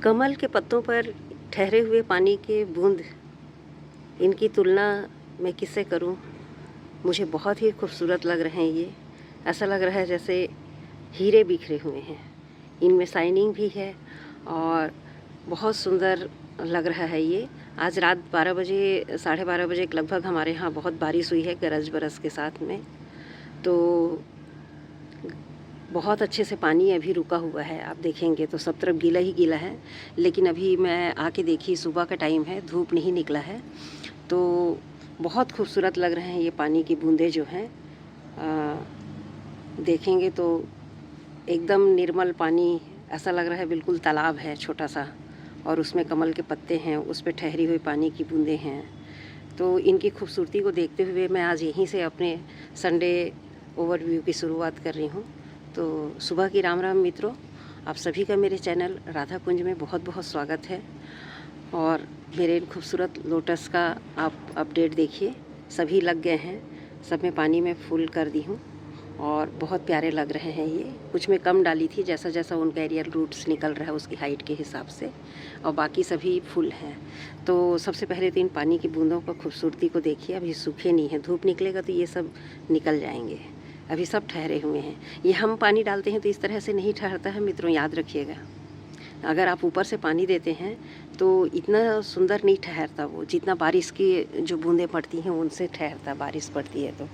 कमल के पत्तों पर ठहरे हुए पानी के बूंद, इनकी तुलना मैं किससे करूं। मुझे बहुत ही खूबसूरत लग रहे हैं ये। ऐसा लग रहा है जैसे हीरे बिखरे हुए हैं। इनमें शाइनिंग भी है और बहुत सुंदर लग रहा है ये। आज रात 12 बजे 12:30 बजे के लगभग हमारे यहाँ बहुत बारिश हुई है, गरज बरस के साथ में। तो बहुत अच्छे से पानी अभी रुका हुआ है। आप देखेंगे तो सब तरफ गीला ही गीला है। लेकिन अभी मैं आके देखी, सुबह का टाइम है, धूप नहीं निकला है, तो बहुत खूबसूरत लग रहे हैं ये पानी की बूंदें जो हैं। देखेंगे तो एकदम निर्मल पानी, ऐसा लग रहा है बिल्कुल तालाब है छोटा सा, और उसमें कमल के पत्ते हैं, उस पर ठहरी हुई पानी की बूंदें हैं। तो इनकी खूबसूरती को देखते हुए मैं आज यहीं से अपने संडे ओवरव्यू की शुरुआत कर रही हूँ। तो सुबह की राम राम मित्रों, आप सभी का मेरे चैनल राधा कुंज में बहुत बहुत स्वागत है। और मेरे इन खूबसूरत लोटस का आप अपडेट देखिए, सभी लग गए हैं, सब में पानी में फुल कर दी हूँ और बहुत प्यारे लग रहे हैं ये। कुछ में कम डाली थी, जैसा जैसा उनका एरियल रूट्स निकल रहा है उसकी हाइट के हिसाब से, और बाकी सभी फुल हैं। तो सबसे पहले तो इन पानी की बूंदों को खूबसूरती को देखिए। अभी सूखे नहीं हैं, धूप निकलेगा तो ये सब निकल जाएंगे। अभी सब ठहरे हुए हैं। ये हम पानी डालते हैं तो इस तरह से नहीं ठहरता है मित्रों, याद रखिएगा। अगर आप ऊपर से पानी देते हैं तो इतना सुंदर नहीं ठहरता वो, जितना बारिश की जो बूंदें पड़ती हैं उनसे ठहरता, बारिश पड़ती है तो।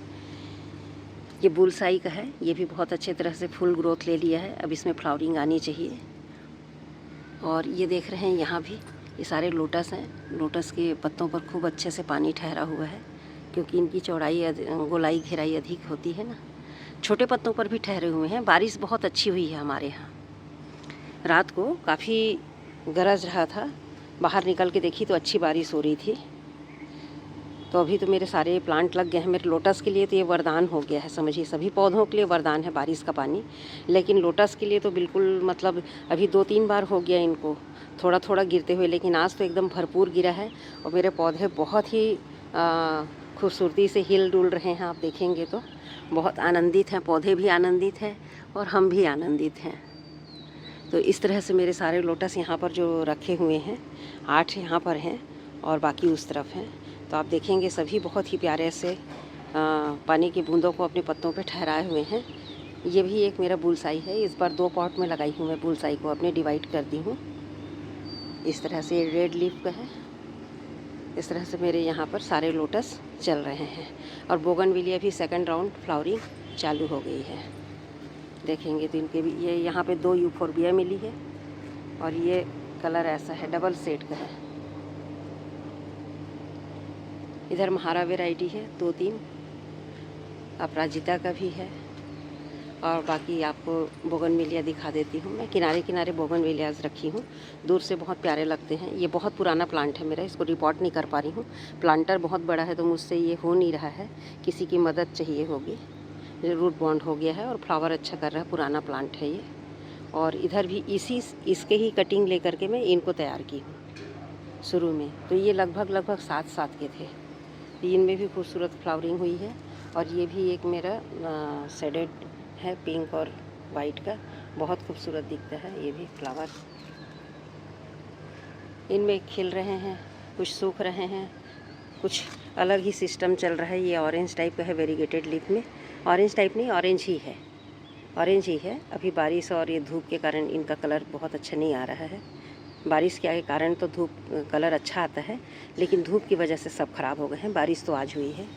ये बुलसाई का है, ये भी बहुत अच्छे तरह से फुल ग्रोथ ले लिया है। अब इसमें फ्लावरिंग आनी चाहिए। और ये देख रहे हैं यहाँ भी ये सारे लोटस हैं। लोटस के पत्तों पर खूब अच्छे से पानी ठहरा हुआ है, क्योंकि इनकी चौड़ाई गोलाई घेराई अधिक होती है ना। छोटे पत्तों पर भी ठहरे हुए हैं। बारिश बहुत अच्छी हुई है हमारे यहाँ। रात को काफ़ी गरज रहा था, बाहर निकल के देखी तो अच्छी बारिश हो रही थी। तो अभी तो मेरे सारे प्लांट लग गए हैं। मेरे लोटस के लिए तो ये वरदान हो गया है, समझिए। सभी पौधों के लिए वरदान है बारिश का पानी, लेकिन लोटस के लिए तो बिल्कुल, मतलब अभी 2-3 बार हो गया इनको थोड़ा थोड़ा गिरते हुए, लेकिन आज तो एकदम भरपूर गिरा है। और मेरे पौधे बहुत ही खूबसूरती से हिल डुल रहे हैं। आप देखेंगे तो बहुत आनंदित हैं, पौधे भी आनंदित हैं और हम भी आनंदित हैं। तो इस तरह से मेरे सारे लोटस यहाँ पर जो रखे हुए हैं, 8 यहाँ पर हैं और बाकी उस तरफ हैं। तो आप देखेंगे सभी बहुत ही प्यारे से पानी की बूंदों को अपने पत्तों पे ठहराए हुए हैं। ये भी एक मेरा बुलसाई है। इस बार 2 पॉट में लगाई हूँ मैं, बुलसाई को अपने डिवाइड कर दी हूँ। इस तरह से रेड लीफ का है। इस तरह से मेरे यहाँ पर सारे लोटस चल रहे हैं। और बोगनविलिया भी सेकंड राउंड फ्लावरिंग चालू हो गई है। देखेंगे तो इनके भी ये यहाँ पे 2 यूफोर्बिया मिली है, और ये कलर ऐसा है, डबल सेट का है। इधर महारा वैरायटी है 2-3, अपराजिता का भी है। और बाकी आपको बोगनविलिया दिखा देती हूँ मैं। किनारे किनारे बोगनविलियाज रखी हूँ, दूर से बहुत प्यारे लगते हैं। ये बहुत पुराना प्लांट है मेरा, इसको रिपोर्ट नहीं कर पा रही हूँ। प्लांटर बहुत बड़ा है तो मुझसे ये हो नहीं रहा है, किसी की मदद चाहिए होगी। रूट बॉन्ड हो गया है और फ्लावर अच्छा कर रहा है, पुराना प्लांट है ये। और इधर भी इसके ही कटिंग लेकर के मैं इनको तैयार की हूँ शुरू में। तो ये लगभग 7 के थे। इनमें भी खूबसूरत फ्लावरिंग हुई है। और ये भी एक मेरा शेडेड है, पिंक और वाइट का, बहुत खूबसूरत दिखता है ये भी फ्लावर। इनमें खिल रहे हैं, कुछ सूख रहे हैं, कुछ अलग ही सिस्टम चल रहा है। ये ऑरेंज टाइप का है वेरीगेटेड लीफ में। ऑरेंज टाइप नहीं, ऑरेंज ही है, ऑरेंज ही है। अभी बारिश और ये धूप के कारण इनका कलर बहुत अच्छा नहीं आ रहा है। बारिश के कारण तो धूप कलर अच्छा आता है, लेकिन धूप की वजह से सब ख़राब हो गए हैं। बारिश तो आज हुई है।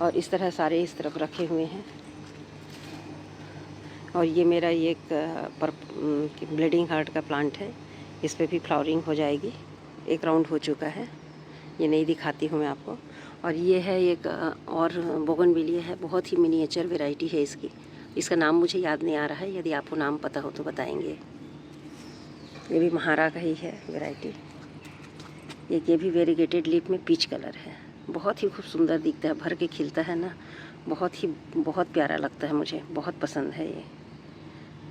और इस तरह सारे इस तरफ रखे हुए हैं। और ये मेरा ये एक ब्लीडिंग हार्ट का प्लांट है, इस पर भी फ्लावरिंग हो जाएगी। 1 राउंड हो चुका है, ये नहीं दिखाती हूँ मैं आपको। और ये है एक और बोगनविलिया है, बहुत ही मिनिएचर वैरायटी है इसकी। इसका नाम मुझे याद नहीं आ रहा है, यदि आपको नाम पता हो तो बताएंगे। ये भी महारा का ही है वैरायटी। एक ये भी वेरीगेटेड लीफ में पीच कलर है, बहुत ही खूब सुंदर दिखता है, भर के खिलता है ना, बहुत प्यारा लगता है मुझे, बहुत पसंद है ये।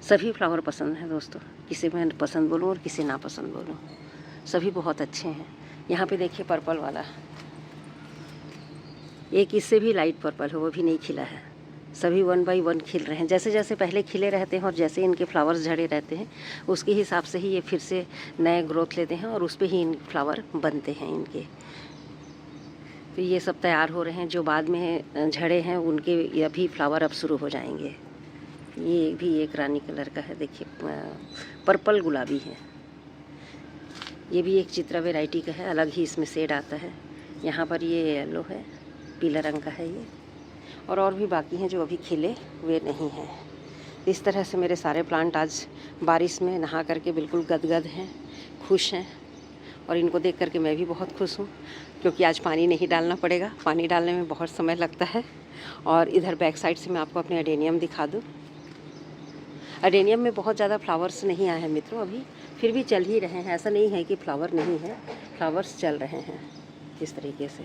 सभी फ्लावर पसंद हैं दोस्तों, किसी मैं पसंद बोलूँ और किसी ना पसंद बोलूँ, सभी बहुत अच्छे हैं। यहाँ पे देखिए पर्पल वाला, एक इससे भी लाइट पर्पल है, वो भी नहीं खिला है। सभी 1 बाई 1 खिल रहे हैं। जैसे जैसे पहले खिले रहते हैं और जैसे इनके फ्लावर्स झड़े रहते हैं, उसके हिसाब से ही ये फिर से नए ग्रोथ लेते हैं और उस पे ही इन फ्लावर बनते हैं इनके। तो ये सब तैयार हो रहे हैं। जो बाद में झड़े हैं उनके अभी फ्लावर अब शुरू हो जाएंगे। ये भी एक रानी कलर का है, देखिए पर्पल गुलाबी है। ये भी एक चित्रा वैरायटी का है, अलग ही इसमें शेड आता है। यहाँ पर ये येलो है, पीला रंग का है ये, और भी बाकी हैं जो अभी खिले हुए नहीं हैं। इस तरह से मेरे सारे प्लांट आज बारिश में नहा करके बिल्कुल गदगद हैं, खुश हैं, और इनको देख करके मैं भी बहुत खुश हूँ, क्योंकि आज पानी नहीं डालना पड़ेगा। पानी डालने में बहुत समय लगता है। और इधर बैक साइड से मैं आपको अपने अडेनियम दिखा दूँ। अडेनियम में बहुत ज़्यादा फ्लावर्स नहीं आए हैं मित्रों अभी, फिर भी चल ही रहे हैं। ऐसा नहीं है कि फ्लावर नहीं है, फ्लावर्स चल रहे हैं। इस तरीके से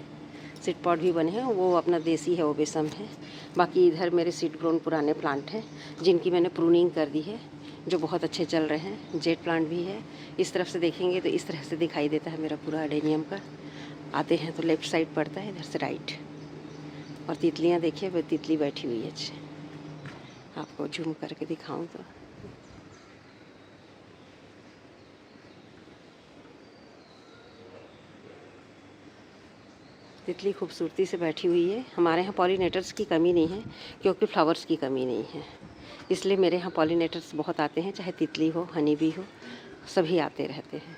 सीड पॉट भी बने हैं, वो अपना देसी है, वो बेसम है। बाकी इधर मेरे सीड ग्रोन पुराने प्लांट हैं जिनकी मैंने प्रूनिंग कर दी है, जो बहुत अच्छे चल रहे हैं। जेट प्लांट भी है। इस तरफ से देखेंगे तो इस तरह से दिखाई देता है मेरा पूरा अडेनियम का। आते हैं तो लेफ़्ट साइड पड़ता है, इधर से राइट। और तितलियाँ देखिए, वो तितली बैठी हुई है। अच्छे आपको जूम करके दिखाऊं तो तितली खूबसूरती से बैठी हुई है। हमारे यहाँ पॉलिनेटर्स की कमी नहीं है, क्योंकि फ्लावर्स की कमी नहीं है, इसलिए मेरे यहाँ पॉलिनेटर्स बहुत आते हैं। चाहे तितली हो, हनी भी हो, सभी आते रहते हैं।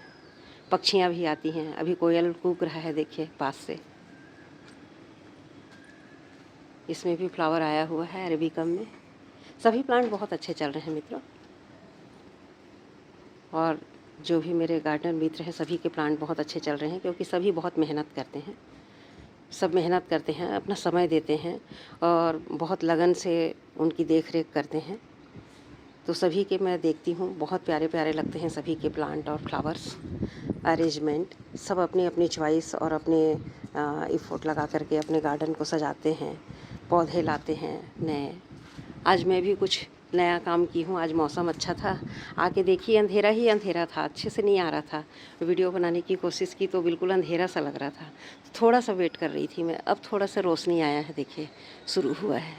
पक्षियाँ भी आती हैं। अभी कोयल कूक रहा है, देखिए पास से। इसमें भी फ्लावर आया हुआ है अरेबिकम में। सभी प्लांट बहुत अच्छे चल रहे हैं मित्रों। और जो भी मेरे गार्डनर मित्र हैं, सभी के प्लांट बहुत अच्छे चल रहे हैं, क्योंकि सभी बहुत मेहनत करते हैं। सब मेहनत करते हैं, अपना समय देते हैं और बहुत लगन से उनकी देख रेख करते हैं। तो सभी के मैं देखती हूँ, बहुत प्यारे प्यारे लगते हैं सभी के प्लांट और फ्लावर्स अरेंजमेंट। सब अपनी अपनी चॉइस और अपने एफर्ट लगा करके अपने गार्डन को सजाते हैं, पौधे लाते हैं नए। आज मैं भी कुछ नया काम की हूँ। आज मौसम अच्छा था, आके देखिए अंधेरा ही अंधेरा था, अच्छे से नहीं आ रहा था। वीडियो बनाने की कोशिश की तो बिल्कुल अंधेरा सा लग रहा था। थोड़ा सा वेट कर रही थी मैं, अब थोड़ा सा रोशनी आया है, देखिए शुरू हुआ है।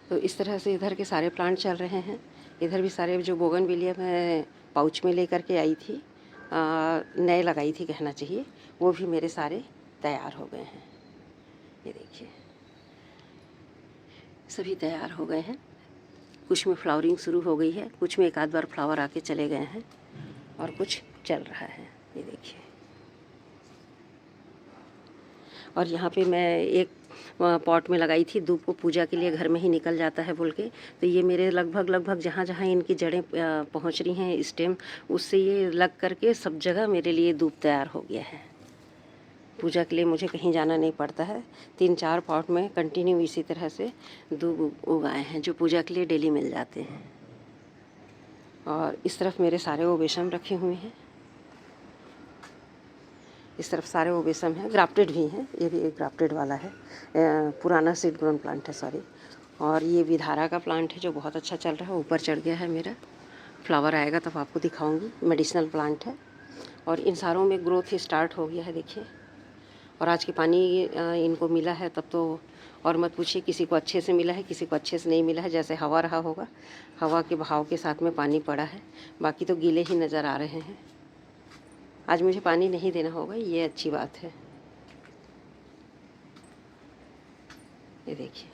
तो इस तरह से इधर के सारे प्लांट चल रहे हैं। इधर भी सारे जो बोगनविलिया मैं पाउच में लेकर के आई थी, नए लगाई थी कहना चाहिए, वो भी मेरे सारे तैयार हो गए हैं। ये देखिए सभी तैयार हो गए हैं। कुछ में फ्लावरिंग शुरू हो गई है, कुछ में एक आध बार फ्लावर आके चले गए हैं, और कुछ चल रहा है। ये देखिए। और यहाँ पे मैं एक पॉट में लगाई थी, धूप को पूजा के लिए घर में ही निकल जाता है बोल के। तो ये मेरे लगभग जहाँ जहाँ इनकी जड़ें पहुँच रही हैं, स्टेम, उससे ये लग करके सब जगह मेरे लिए धूप तैयार हो गया है। पूजा के लिए मुझे कहीं जाना नहीं पड़ता है। 3-4 पॉट में कंटिन्यू इसी तरह से दूब उगाए हैं, जो पूजा के लिए डेली मिल जाते हैं। और इस तरफ मेरे सारे ओबेशम रखे हुए हैं। इस तरफ सारे ओबेशम हैं, ग्राफ्टेड भी हैं। ये भी एक ग्राफ्टेड वाला है, पुराना सीड ग्रोन प्लांट है, सॉरी। और ये विधारा का प्लांट है, जो बहुत अच्छा चल रहा है, ऊपर चढ़ गया है मेरा। फ्लावर आएगा तब आपको दिखाऊंगी। मेडिसिनल प्लांट है, और इन सारों में ग्रोथ स्टार्ट हो गया है, देखिए। और आज के पानी इनको मिला है तब तो और मत पूछिए। किसी को अच्छे से मिला है, किसी को अच्छे से नहीं मिला है। जैसे हवा रहा होगा, हवा के बहाव के साथ में पानी पड़ा है, बाकी तो गीले ही नज़र आ रहे हैं। आज मुझे पानी नहीं देना होगा, ये अच्छी बात है। ये देखिए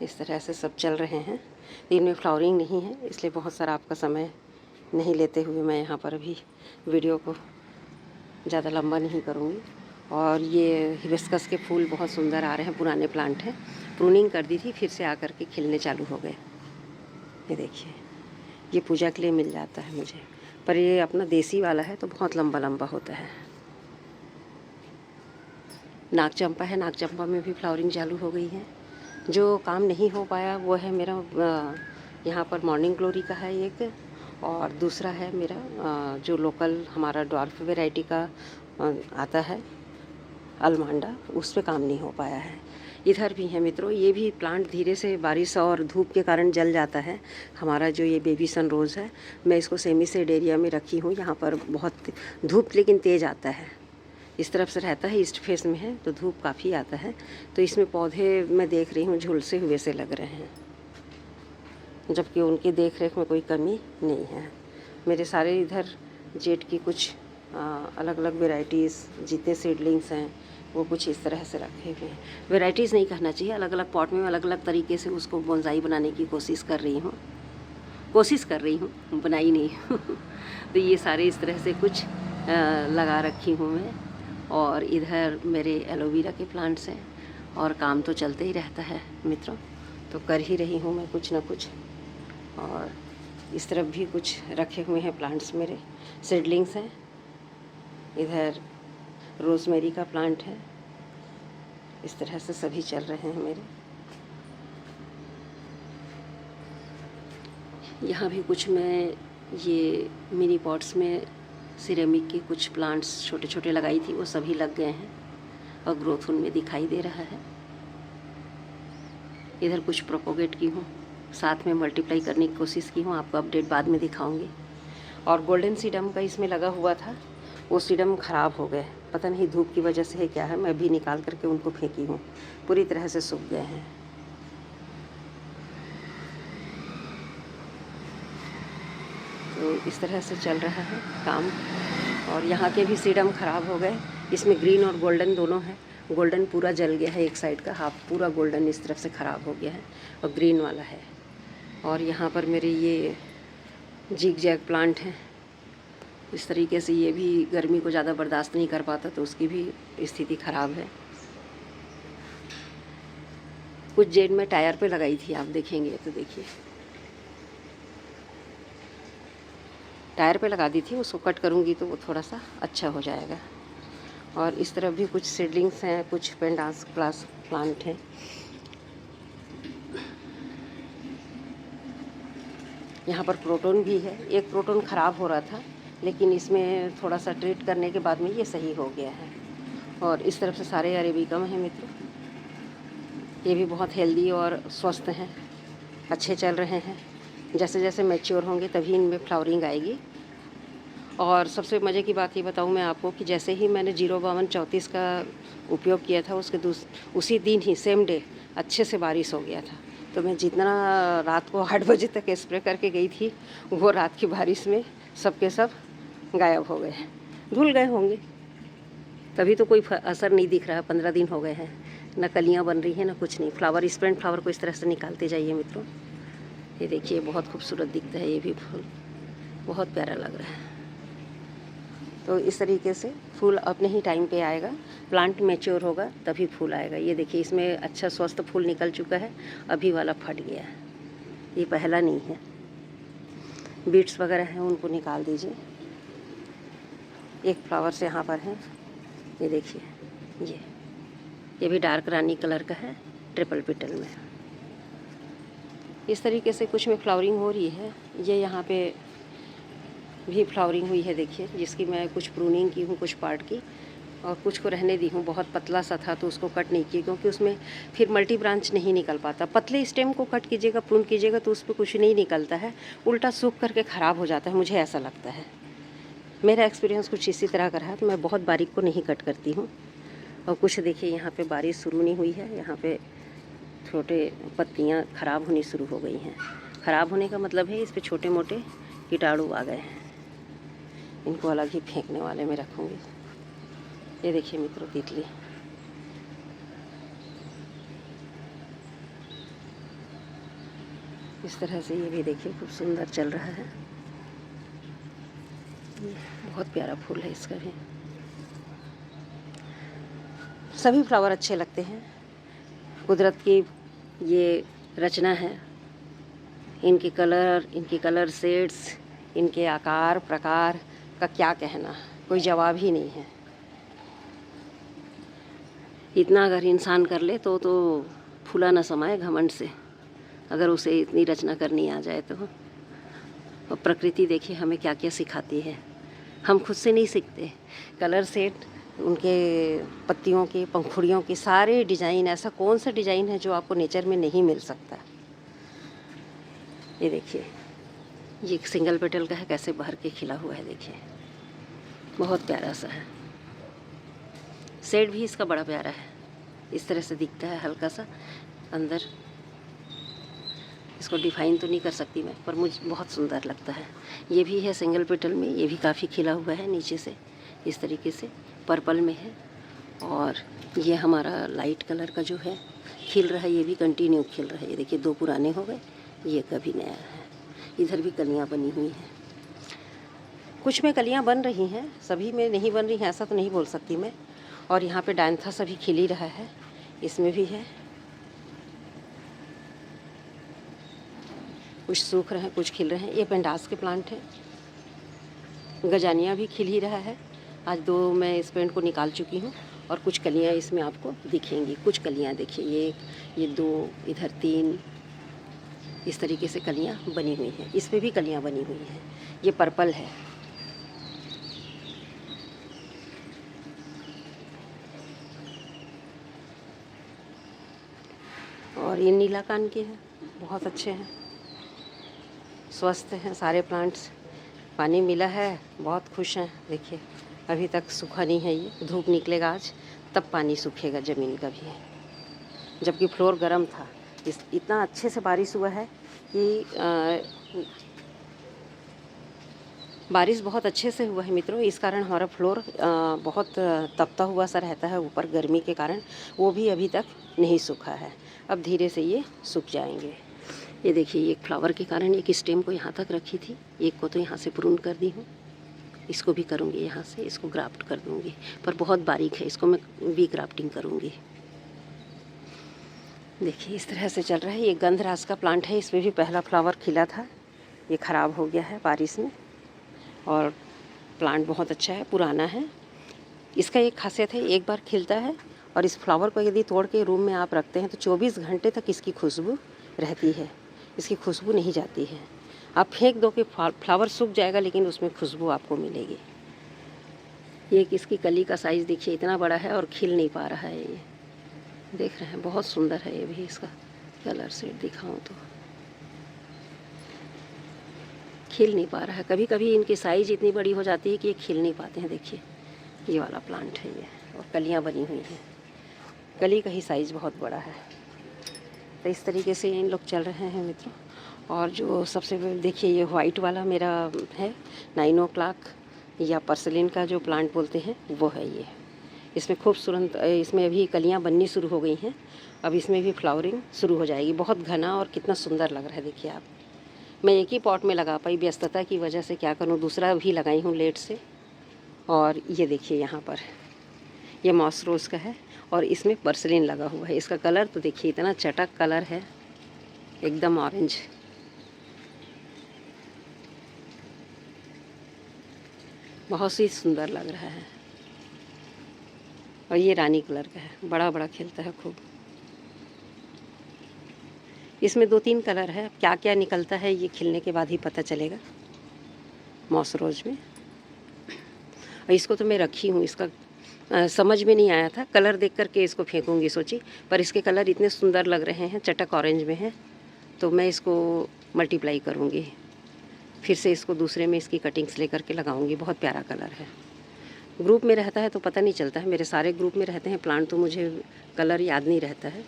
इस तरह से सब चल रहे हैं। इनमें फ्लावरिंग नहीं है, इसलिए बहुत सारा आपका समय नहीं लेते हुए मैं यहाँ पर अभी वीडियो को ज़्यादा लंबा नहीं करूँगी। और ये हिबिस्कस के फूल बहुत सुंदर आ रहे हैं, पुराने प्लांट हैं। प्रूनिंग कर दी थी, फिर से आकर के खिलने चालू हो गए। ये देखिए, ये पूजा के लिए मिल जाता है मुझे, पर ये अपना देसी वाला है तो बहुत लंबा लंबा होता है। नाग चंपा है, नाग चंपा में भी फ्लावरिंग चालू हो गई है। जो काम नहीं हो पाया वो है मेरा यहाँ पर मॉर्निंग ग्लोरी का है एक, और दूसरा है मेरा जो लोकल हमारा डॉर्फ वैरायटी का आता है अलमांडा, उस पर काम नहीं हो पाया है। इधर भी है मित्रों, ये भी प्लांट धीरे से बारिश और धूप के कारण जल जाता है। हमारा जो ये बेबी सन रोज़ है, मैं इसको सेमी सेड एरिया में रखी हूँ। यहाँ पर बहुत धूप लेकिन तेज़ आता है, इस तरफ से रहता है, ईस्ट फेस में है तो धूप काफ़ी आता है। तो इसमें पौधे मैं देख रही हूँ झुलसे हुए से लग रहे हैं, जबकि उनकी देख रेख में कोई कमी नहीं है। मेरे सारे इधर जेट की कुछ अलग अलग वेराइटीज़ जितने सीडलिंग्स हैं वो कुछ इस तरह से रखे हुए हैं। वेराइटीज़ नहीं कहना चाहिए, अलग अलग पॉट में अलग अलग तरीके से उसको बोनसाई बनाने की कोशिश कर रही हूँ, बनाई नहीं हूँ। तो ये सारे इस तरह से कुछ लगा रखी हूँ मैं। और इधर मेरे एलोवेरा के प्लांट्स हैं और काम तो चलते ही रहता है मित्रों, तो कर ही रही हूँ मैं कुछ ना कुछ। और इस तरफ भी कुछ रखे हुए हैं प्लांट्स, मेरे सीडलिंग्स हैं। इधर रोज़मेरी का प्लांट है। इस तरह से सभी चल रहे हैं मेरे। यहाँ भी कुछ मैं ये मिनी पॉट्स में सिरेमिक के कुछ प्लांट्स छोटे छोटे लगाई थी, वो सभी लग गए हैं और ग्रोथ उनमें दिखाई दे रहा है। इधर कुछ प्रोपोगेट की हूँ, साथ में मल्टीप्लाई करने की कोशिश की हूँ, आपको अपडेट बाद में दिखाऊंगी। और गोल्डन सीडम का इसमें लगा हुआ था, वो सीडम ख़राब हो गए, पता नहीं धूप की वजह से है क्या है। मैं भी निकाल करके उनको फेंकी हूँ, पूरी तरह से सूख गए हैं। तो इस तरह से चल रहा है काम। और यहाँ के भी सीडम ख़राब हो गए। इसमें ग्रीन और गोल्डन दोनों है। गोल्डन पूरा जल गया है, एक साइड का हाफ पूरा गोल्डन इस तरफ से ख़राब हो गया है और ग्रीन वाला है। और यहाँ पर मेरे ये जिग जैग प्लांट हैं। इस तरीके से ये भी गर्मी को ज़्यादा बर्दाश्त नहीं कर पाता, तो उसकी भी स्थिति ख़राब है। कुछ जेड में टायर पे लगाई थी, आप देखेंगे तो देखिए टायर पे लगा दी थी, उसको कट करूँगी तो वो थोड़ा सा अच्छा हो जाएगा। और इस तरफ भी कुछ सीडलिंग्स हैं, कुछ पेंडास क्लास प्लांट हैं। यहाँ पर प्रोटोन भी है। एक प्रोटोन ख़राब हो रहा था, लेकिन इसमें थोड़ा सा ट्रीट करने के बाद में ये सही हो गया है। और इस तरफ से सारे अरेबिकम हैं मित्रों, ये भी बहुत हेल्दी और स्वस्थ हैं, अच्छे चल रहे हैं। जैसे जैसे मैच्योर होंगे तभी इनमें फ्लावरिंग आएगी। और सबसे मज़े की बात ये बताऊँ मैं आपको कि जैसे ही मैंने 05234 का उपयोग किया था, उसके उसी दिन ही सेम डे अच्छे से बारिश हो गया था। तो मैं जितना रात को 8 बजे तक स्प्रे करके गई थी, वो रात की बारिश में सब के सब गायब हो गए, धुल गए होंगे। तभी तो कोई असर नहीं दिख रहा। 15 दिन हो गए हैं, ना कलियाँ बन रही हैं ना कुछ नहीं। फ्लावर स्प्रेंट फ्लावर को इस तरह से निकालते जाइए मित्रों। ये देखिए बहुत खूबसूरत दिखता है, ये भी फूल बहुत प्यारा लग रहा है। तो इस तरीके से फूल अपने ही टाइम पे आएगा, प्लांट मैच्योर होगा तभी फूल आएगा। ये देखिए इसमें अच्छा स्वस्थ फूल निकल चुका है, अभी वाला फट गया है, ये पहला नहीं है। बीट्स वगैरह हैं उनको निकाल दीजिए। एक फ्लावर्स यहाँ पर हैं, ये देखिए ये भी डार्क रानी कलर का है, ट्रिपल पेटल में। इस तरीके से कुछ में फ्लावरिंग हो रही है। ये यहाँ पे भी फ्लावरिंग हुई है देखिए, जिसकी मैं कुछ प्रूनिंग की हूँ कुछ पार्ट की, और कुछ को रहने दी हूँ। बहुत पतला सा था तो उसको कट नहीं किया, क्योंकि उसमें फिर मल्टी ब्रांच नहीं निकल पाता। पतले स्टेम को कट कीजिएगा, प्रून कीजिएगा तो उस पर कुछ नहीं निकलता है, उल्टा सूख करके ख़राब हो जाता है, मुझे ऐसा लगता है। मेरा एक्सपीरियंस कुछ इसी तरह का रहा, तो मैं बहुत बारीक को नहीं कट करती हूँ। और कुछ देखिए यहाँ पे बारिश शुरू नहीं हुई है, यहाँ पे छोटे पत्तियाँ ख़राब होनी शुरू हो गई हैं। ख़राब होने का मतलब है इस पर छोटे मोटे कीटाणु आ गए हैं, इनको अलग ही फेंकने वाले में रखूँगी। ये देखिए मित्रों तितली, इस तरह से ये भी देखिए खूब सुंदर चल रहा है। ये बहुत प्यारा फूल है इसका भी। सभी फ्लावर अच्छे लगते हैं, कुदरत की ये रचना है। इनकी कलर शेड्स, इनके आकार प्रकार का क्या कहना, कोई जवाब ही नहीं है। इतना अगर इंसान कर ले तो फूला न समाए घमंड से, अगर उसे इतनी रचना करनी आ जाए तो। और प्रकृति देखिए हमें क्या क्या सिखाती है, हम खुद से नहीं सीखते। कलर सेट, उनके पत्तियों के, पंखुड़ियों के सारे डिज़ाइन, ऐसा कौन सा डिज़ाइन है जो आपको नेचर में नहीं मिल सकता। ये देखिए ये सिंगल पेटल का है, कैसे भर के खिला हुआ है देखिए, बहुत प्यारा सा है। शेड भी इसका बड़ा प्यारा है, इस तरह से दिखता है हल्का सा अंदर। इसको डिफाइन तो नहीं कर सकती मैं, पर मुझे बहुत सुंदर लगता है। ये भी है सिंगल पेटल में, ये भी काफ़ी खिला हुआ है नीचे से, इस तरीके से पर्पल में है। और ये हमारा लाइट कलर का जो है खिल रहा है, ये भी कंटिन्यू खिल रहा है। ये देखिए 2 पुराने हो गए, ये कभी नया है। इधर भी कलियाँ बनी हुई हैं, कुछ में कलियाँ बन रही हैं, सभी में नहीं बन रही हैं ऐसा तो नहीं बोल सकती मैं। और यहाँ पे डायंथस अभी खिल ही रहा है, इसमें भी है, कुछ सूख रहे हैं कुछ खिल रहे हैं। ये पेंडास के प्लांट है, गजानिया भी खिल ही रहा है। आज 2 मैं इस पेंट को निकाल चुकी हूँ और कुछ कलियाँ इसमें आपको दिखेंगी। कुछ कलियाँ देखिए, ये 2, इधर 3, इस तरीके से कलियाँ बनी हुई हैं। इसमें भी कलियाँ बनी हुई हैं। ये पर्पल है, और ये नीला कान के हैं, बहुत अच्छे हैं, स्वस्थ हैं सारे प्लांट्स। पानी मिला है, बहुत खुश हैं। देखिए अभी तक सूखा नहीं है, ये धूप निकलेगा आज तब पानी सूखेगा ज़मीन का भी, जबकि फ्लोर गर्म था। इतना अच्छे से बारिश हुआ है कि बारिश बहुत अच्छे से हुआ है मित्रों, इस कारण हमारा फ्लोर बहुत तपता हुआ सा रहता है ऊपर गर्मी के कारण, वो भी अभी तक नहीं सूखा है। अब धीरे से ये सूख जाएंगे। ये देखिए एक फ्लावर के कारण एक स्टेम को यहाँ तक रखी थी, एक को तो यहाँ से प्रून कर दी हूँ, इसको भी करूँगी यहाँ से, इसको ग्राफ्ट कर दूँगी, पर बहुत बारीक है, इसको मैं वी ग्राफ्टिंग करूँगी। देखिए इस तरह से चल रहा है। ये गंधराज का प्लांट है, इसमें भी पहला फ्लावर खिला था, ये ख़राब हो गया है बारिश में, और प्लांट बहुत अच्छा है, पुराना है। इसका एक खासियत है, एक बार खिलता है और इस फ्लावर को यदि तोड़ के रूम में आप रखते हैं तो 24 घंटे तक इसकी खुशबू रहती है, इसकी खुशबू नहीं जाती है। आप फेंक दो कि फ्लावर सूख जाएगा लेकिन उसमें खुशबू आपको मिलेगी। ये इसकी कली का साइज़ देखिए इतना बड़ा है और खिल नहीं पा रहा है, ये देख रहे हैं, बहुत सुंदर है। ये भी इसका कलर सेट दिखाऊं तो खिल नहीं पा रहा है, कभी कभी इनकी साइज़ इतनी बड़ी हो जाती है कि ये खिल नहीं पाते हैं। देखिए ये वाला प्लांट है ये, और कलियाँ बनी हुई हैं, कली का ही साइज़ बहुत बड़ा है। तो इस तरीके से इन लोग चल रहे हैं मित्रों। और जो सबसे देखिए ये वाइट वाला मेरा है 9 o'clock या पर्सलिन का जो प्लांट बोलते हैं वो है ये। इसमें खूबसूरत, इसमें अभी कलियां बननी शुरू हो गई हैं, अब इसमें भी फ्लावरिंग शुरू हो जाएगी। बहुत घना और कितना सुंदर लग रहा है देखिए आप। मैं एक ही पॉट में लगा पाई, व्यस्तता की वजह से क्या करूं, दूसरा भी लगाई हूं लेट से। और ये देखिए यहाँ पर ये मॉस रोज़ का है और इसमें पर्सलिन लगा हुआ है। इसका कलर तो देखिए इतना चटक कलर है, एकदम ऑरेंज, बहुत ही सुंदर लग रहा है। और ये रानी कलर का है, बड़ा बड़ा खिलता है खूब। इसमें 2-3 कलर है, क्या क्या निकलता है ये खिलने के बाद ही पता चलेगा मॉस रोज में। और इसको तो मैं रखी हूँ, इसका समझ में नहीं आया था, कलर देख करके इसको फेंकूँगी सोची, पर इसके कलर इतने सुंदर लग रहे हैं, चटक ऑरेंज में है, तो मैं इसको मल्टीप्लाई करूँगी, फिर से इसको दूसरे में इसकी कटिंग्स लेकर के लगाऊंगी। बहुत प्यारा कलर है। ग्रुप में रहता है तो पता नहीं चलता है, मेरे सारे ग्रुप में रहते हैं प्लांट तो मुझे कलर याद नहीं रहता है।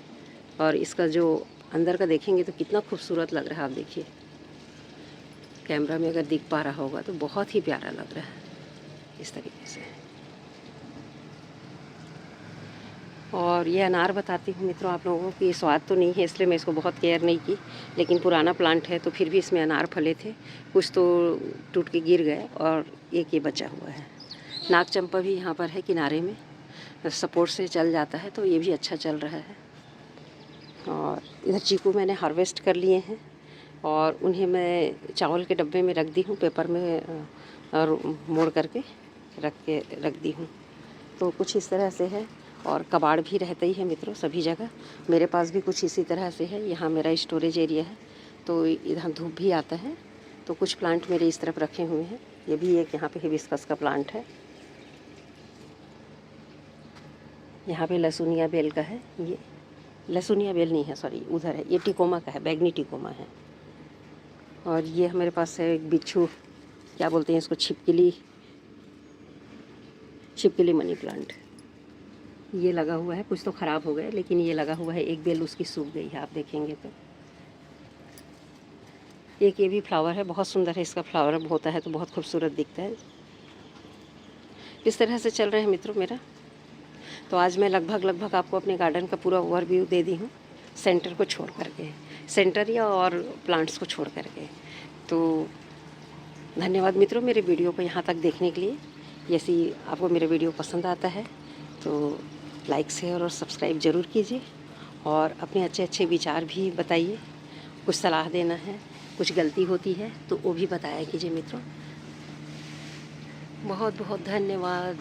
और इसका जो अंदर का देखेंगे तो कितना खूबसूरत लग रहा है, आप देखिए कैमरा में अगर दिख पा रहा होगा तो बहुत ही प्यारा लग रहा है इस तरीके से। और ये अनार बताती हूँ मित्रों आप लोगों को कि स्वाद तो नहीं है इसलिए मैं इसको बहुत केयर नहीं की, लेकिन पुराना प्लांट है तो फिर भी इसमें अनार फले थे, कुछ तो टूट के गिर गए और एक ये बचा हुआ है। नाग चंपा भी यहाँ पर है किनारे में, सपोर्ट से चल जाता है तो ये भी अच्छा चल रहा है। और इधर चीकू मैंने हार्वेस्ट कर लिए हैं और उन्हें मैं चावल के डब्बे में रख दी हूँ, पेपर में और मोड़ करके रख दी हूँ। तो कुछ इस तरह से है। और कबाड़ भी रहता ही है मित्रों सभी जगह, मेरे पास भी कुछ इसी तरह से है। यहाँ मेरा स्टोरेज एरिया है तो इधर धूप भी आता है, तो कुछ प्लांट मेरे इस तरफ रखे हुए हैं। ये भी एक यहाँ पे हिबिस्कस का प्लांट है, यहाँ पे लहसुनिया बेल का है, ये लहसुनिया बेल नहीं है सॉरी, उधर है, ये टिकोमा का है, बैगनी टिकोमा है। और ये मेरे पास है एक बिच्छू, क्या बोलते हैं इसको, छिपकली मनी प्लांट। ये लगा हुआ है, कुछ तो ख़राब हो गए लेकिन ये लगा हुआ है। एक बेल उसकी सूख गई है, आप देखेंगे तो। एक ये भी फ्लावर है, बहुत सुंदर है इसका फ्लावर होता है तो बहुत खूबसूरत दिखता है। इस तरह से चल रहे हैं मित्रों मेरा। तो आज मैं लगभग आपको अपने गार्डन का पूरा ओवरव्यू दे दी हूँ, सेंटर को छोड़ करके, सेंटर या और प्लांट्स को छोड़ करके। तो धन्यवाद मित्रों मेरे वीडियो को यहाँ तक देखने के लिए। यदि आपको मेरा वीडियो पसंद आता है तो लाइक शेयर और सब्सक्राइब ज़रूर कीजिए, और अपने अच्छे विचार भी बताइए। कुछ सलाह देना है, कुछ गलती होती है तो वो भी बताया कीजिए मित्रों। बहुत बहुत धन्यवाद।